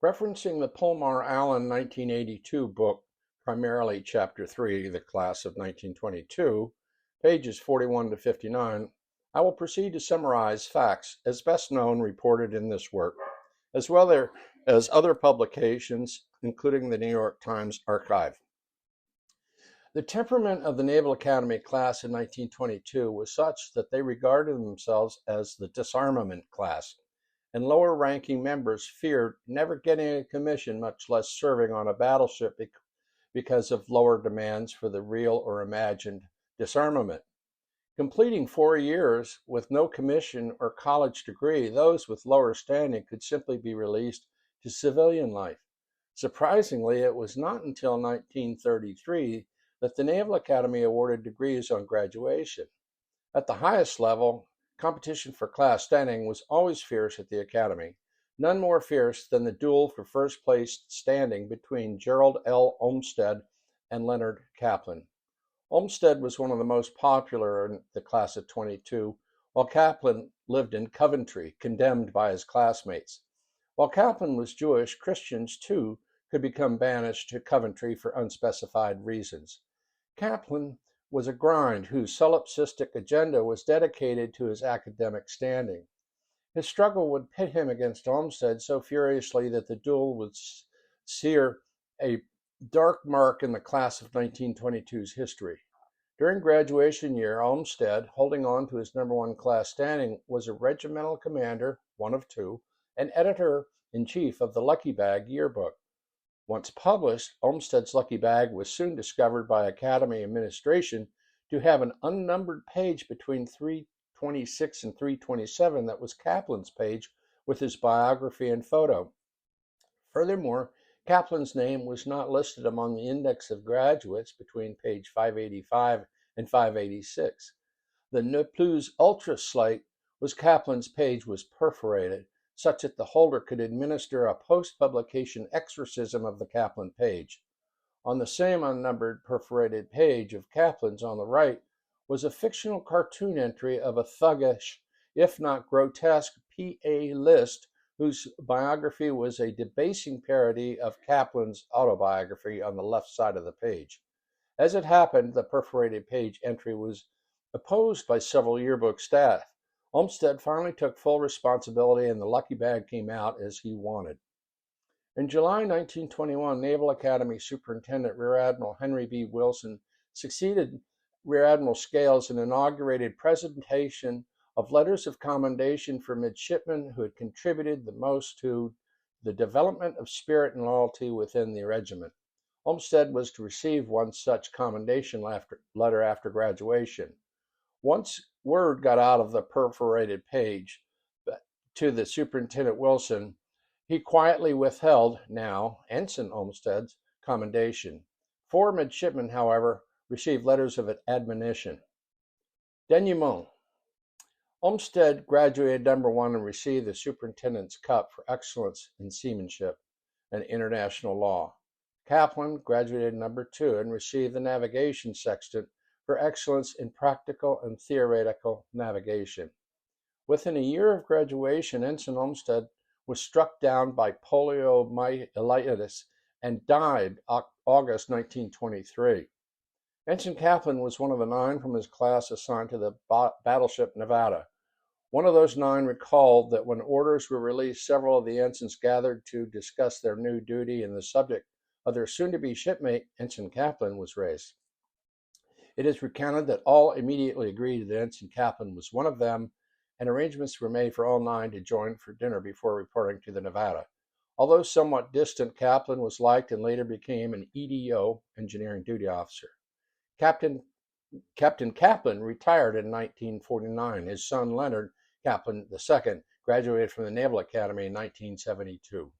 Referencing the Polmar Allen 1982 book, primarily Chapter 3, The Class of 1922, pages 41 to 59, I will proceed to summarize facts as best known reported in this work, as well as other publications, including the New York Times Archive. The temperament of the Naval Academy class in 1922 was such that they regarded themselves as the disarmament class, and lower-ranking members feared never getting a commission, much less serving on a battleship because of lower demands for the real or imagined disarmament. Completing 4 years with no commission or college degree, those with lower standing could simply be released to civilian life. Surprisingly, it was not until 1933 that the Naval Academy awarded degrees on graduation. At the highest level, competition for class standing was always fierce at the Academy, none more fierce than the duel for first place standing between Gerald L. Olmsted and Leonard Kaplan. Olmsted was one of the most popular in the class of 22, while Kaplan lived in Coventry, condemned by his classmates. While Kaplan was Jewish, Christians too could become banished to Coventry for unspecified reasons. Kaplan was a grind whose solipsistic agenda was dedicated to his academic standing. His struggle would pit him against Olmsted so furiously that the duel would sear a dark mark in the class of 1922's history. During graduation year, Olmsted, holding on to his #1 class standing, was a regimental commander, one of two, and editor-in-chief of the Lucky Bag yearbook. Once published, Olmsted's Lucky Bag was soon discovered by Academy administration to have an unnumbered page between 326 and 327 that was Kaplan's page with his biography and photo. Furthermore, Kaplan's name was not listed among the index of graduates between page 585 and 586. The ne plus ultra slate was Kaplan's page was perforated, such that the holder could administer a post-publication exorcism of the Kaplan page. On the same unnumbered perforated page of Kaplan's on the right was a fictional cartoon entry of a thuggish, if not grotesque, P.A. List, whose biography was a debasing parody of Kaplan's autobiography on the left side of the page. As it happened, the perforated page entry was opposed by several yearbook staff. Olmsted finally took full responsibility and the Lucky Bag came out as he wanted. In July 1921, Naval Academy Superintendent Rear Admiral Henry B. Wilson succeeded Rear Admiral Scales and inaugurated presentation of letters of commendation for midshipmen who had contributed the most to the development of spirit and loyalty within the regiment. Olmsted was to receive one such commendation letter after graduation. Once word got out of the perforated page to the Superintendent Wilson, he quietly withheld, now Ensign Olmsted's, commendation. 4 midshipmen, however, received letters of admonition. Denouement. Olmsted graduated #1 and received the Superintendent's Cup for excellence in seamanship and international law. Kaplan graduated #2 and received the Navigation Sextant for excellence in practical and theoretical navigation. Within a year of graduation, Ensign Olmsted was struck down by poliomyelitis and died August 1923. Ensign Kaplan was one of the 9 from his class assigned to the battleship Nevada. One of those 9 recalled that when orders were released, several of the ensigns gathered to discuss their new duty and the subject of their soon-to-be shipmate, Ensign Kaplan, was raised. It is recounted that all immediately agreed that Ensign Kaplan was one of them, and arrangements were made for all 9 to join for dinner before reporting to the Nevada. Although somewhat distant, Kaplan was liked and later became an EDO, engineering duty officer. Captain Kaplan retired in 1949. His son, Leonard Kaplan II, graduated from the Naval Academy in 1972.